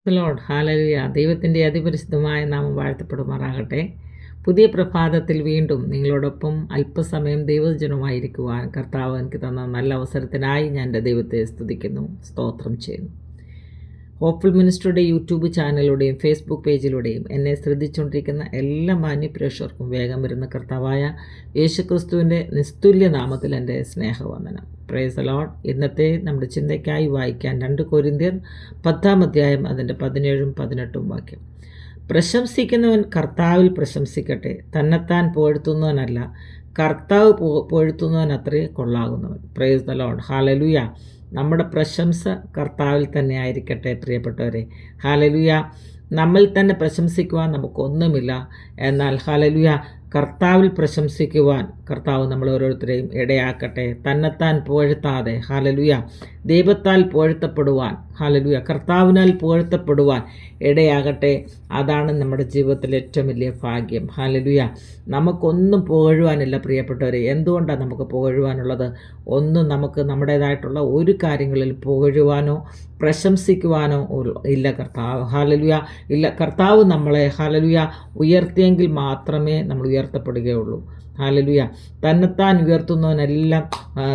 Lord ഹാലലുയ. ദൈവത്തിൻ്റെ അതിപരിശുദ്ധമായ നാമം വാഴ്ത്തപ്പെടുമാറാകട്ടെ. പുതിയ പ്രഭാതത്തിൽ വീണ്ടും നിങ്ങളോടൊപ്പം അല്പസമയം ദൈവജനമായിരിക്കുവാൻ കർത്താവ് എനിക്ക് തന്ന നല്ല അവസരത്തിനായി ഞാൻ എൻ്റെ ദൈവത്തെ സ്തുതിക്കുന്നു, സ്തോത്രം ചെയ്യുന്നു. ഹോപ്പ്ഫുൾ മിനിസ്ട്രിയുടെ യൂട്യൂബ് ചാനലിലൂടെയും ഫേസ്ബുക്ക് പേജിലൂടെയും എന്നെ ശ്രദ്ധിച്ചുകൊണ്ടിരിക്കുന്ന എല്ലാ മാന്യപ്രേക്ഷകർക്കും വേഗം വരുന്ന കർത്താവായ യേശുക്രിസ്തുവിൻ്റെ നിസ്തുല്യ നാമത്തിൽ എൻ്റെ സ്നേഹവന്ദനം. Price the Lord. ഇന്നത്തെ നമ്മുടെ ചിന്തയ്ക്കായി വായിക്കാൻ 2 കൊരിന്ത്യർ 10-ാം അധ്യായം അതിൻ്റെ 17-ഉം 18-ഉം വാക്യം. പ്രശംസിക്കുന്നവൻ കർത്താവിൽ പ്രശംസിക്കട്ടെ, തന്നെത്താൻ പുകഴ്ത്തുന്നവനല്ല, കർത്താവ് പുകഴ്ത്തുന്നവൻ അത്രേ കൊള്ളാകുന്നവൻ. Praise the Lord. ഹല്ലേലൂയ. നമ്മുടെ പ്രശംസ കർത്താവിൽ തന്നെ ആയിരിക്കട്ടെ പ്രിയപ്പെട്ടവരെ. ഹല്ലേലൂയ. നമ്മിൽ തന്നെ പ്രശംസിക്കുവാൻ നമുക്കൊന്നുമില്ല. എന്നാൽ ഹല്ലേലൂയ, കർത്താവിൽ പ്രശംസിക്കുവാൻ കർത്താവ് നമ്മൾ ഓരോരുത്തരെയും ഇടയാക്കട്ടെ. തന്നെത്താൻ പുകഴ്ത്താതെ ഹല്ലേലൂയ, ദൈവത്താൽ പുകഴ്ത്തപ്പെടുവാൻ, ഹല്ലേലൂയ, കർത്താവിനാൽ പുകഴ്ത്തപ്പെടുവാൻ ഇടയാകട്ടെ. അതാണ് നമ്മുടെ ജീവിതത്തിലെ ഏറ്റവും വലിയ ഭാഗ്യം. ഹല്ലേലൂയ. നമുക്കൊന്നും പുകഴുവാനില്ല പ്രിയപ്പെട്ടവരെ. എന്തുകൊണ്ടാണ് നമുക്ക് പുകഴുവാനുള്ളത്? ഒന്നും നമുക്ക് നമ്മുടേതായിട്ടുള്ള ഒരു കാര്യങ്ങളിൽ പുകഴുവാനോ പ്രശംസിക്കുവാനോ ഇല്ല കർത്താവ്. ഹല്ലേലൂയ. ഇല്ല, കർത്താവ് നമ്മളെ ഹല്ലേലൂയ ഉയർത്തിയെങ്കിൽ മാത്രമേ നമ്മൾ ഉയർത്തപ്പെടുകയുള്ളൂ. ഹല്ലേലൂയ. തന്നെത്താൻ ഉയർത്തുന്നവനെല്ലാം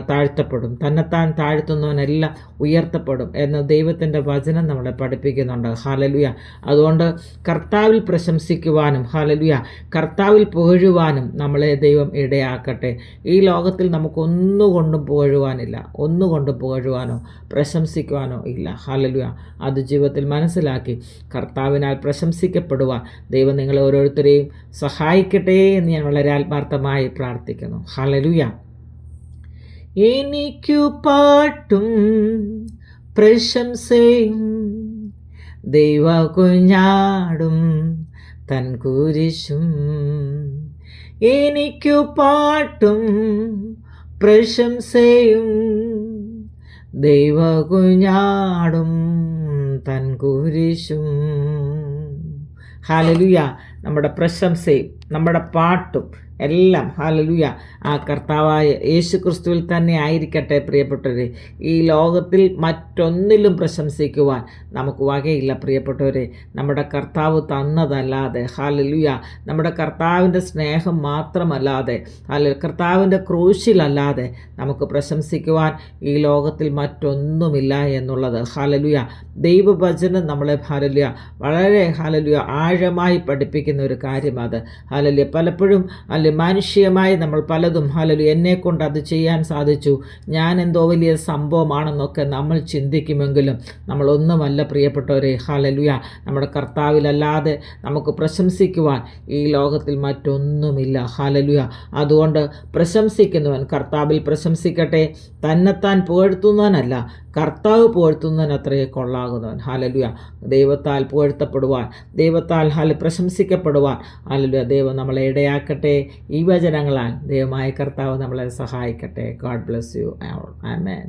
താഴ്ത്തപ്പെടും, തന്നെത്താൻ താഴ്ത്തുന്നവനെല്ലാം ഉയർത്തപ്പെടും എന്ന് ദൈവത്തിൻ്റെ വചനം നമ്മളെ പഠിപ്പിക്കുന്നുണ്ട്. ഹല്ലേലൂയ. അതുകൊണ്ട് കർത്താവിൽ പ്രശംസിക്കുവാനും ഹല്ലേലൂയ, കർത്താവിൽ പുകഴുവാനും നമ്മളെ ദൈവം ഇടയാക്കട്ടെ. ഈ ലോകത്തിൽ നമുക്കൊന്നുകൊണ്ടും പുകഴുവാനില്ല, ഒന്നുകൊണ്ടും പുകഴുവാനോ പ്രശംസിക്കുവാനോ ഇല്ല. ഹല്ലേലൂയ. അത് ജീവിതത്തിൽ മനസ്സിലാക്കി കർത്താവിനാൽ പ്രശംസിക്കപ്പെടുവാൻ ദൈവം നിങ്ങളെ ഓരോരുത്തരെയും സഹായിക്കട്ടെ എന്ന് ഞാൻ വളരെ ആത്മാർത്ഥമായി പ്രാർത്ഥിക്കുന്നു. ഹല്ലേലൂയ. എനിക്കു പാട്ടും പ്രശംസയും ദൈവ കുഞ്ഞാടും തൻ കുരിശും. എനിക്കു പാട്ടും പ്രശംസയും ദൈവ കുഞ്ഞാടും തൻ കുരിശും. ഹല്ലേലൂയ. നമ്മുടെ പ്രശംസയും നമ്മുടെ പാട്ടും എല്ലാം ഹല്ലേലൂയ ആ കർത്താവായ യേശുക്രിസ്തുവിൽ തന്നെ ആയിരിക്കട്ടെ പ്രിയപ്പെട്ടവരെ. ഈ ലോകത്തിൽ മറ്റൊന്നിലും പ്രശംസിക്കുവാൻ നമുക്ക് വകയില്ല പ്രിയപ്പെട്ടവരെ. നമ്മുടെ കർത്താവ് തന്നതല്ലാതെ, ഹല്ലേലൂയ, നമ്മുടെ കർത്താവിൻ്റെ സ്നേഹം മാത്രമല്ലാതെ, കർത്താവിൻ്റെ ക്രൂശിലല്ലാതെ നമുക്ക് പ്രശംസിക്കുവാൻ ഈ ലോകത്തിൽ മറ്റൊന്നുമില്ല എന്നുള്ളത് ഹല്ലേലൂയ ദൈവവചനം നമ്മളെ ഹല്ലേലൂയ വളരെ ഹല്ലേലൂയ ആഴമായി പഠിപ്പിക്കുന്ന ഒരു കാര്യം അത്. ഹല്ലേലൂയ. പലപ്പോഴും മാനുഷികമായി നമ്മൾ പലതും ഹല്ലേലൂയ എന്നെക്കൊണ്ട് അത് ചെയ്യാൻ സാധിച്ചു, ഞാൻ എന്തോ വലിയ സംഭവമാണെന്നൊക്കെ നമ്മൾ ചിന്തിക്കുമെങ്കിലും നമ്മളൊന്നുമല്ല പ്രിയപ്പെട്ടവരെ. ഹല്ലേലൂയ. നമ്മുടെ കർത്താവിലല്ലാതെ നമുക്ക് പ്രശംസിക്കുവാൻ ഈ ലോകത്തിൽ മറ്റൊന്നുമില്ല. ഹല്ലേലൂയ. അതുകൊണ്ട് പ്രശംസിക്കുന്നവൻ കർത്താവിൽ പ്രശംസിക്കട്ടെ, തന്നെത്താൻ പുകഴ്ത്തുന്നവനല്ല, കർത്താവ് പുകഴ്ത്തുന്നതിനത്രേ കൊള്ളാകുന്നവൻ. ഹല്ലേലൂയ. ദൈവത്താൽ പുകഴ്ത്തപ്പെടുവാൻ, ദൈവത്താൽ പ്രശംസിക്കപ്പെടുവാൻ ഹല്ലേലൂയ ദൈവം നമ്മളെ ഇടയാക്കട്ടെ. ഈ വചനങ്ങളാൽ ദൈവമായ കർത്താവ് നമ്മളെ സഹായിക്കട്ടെ. God bless you. ആമേൻ.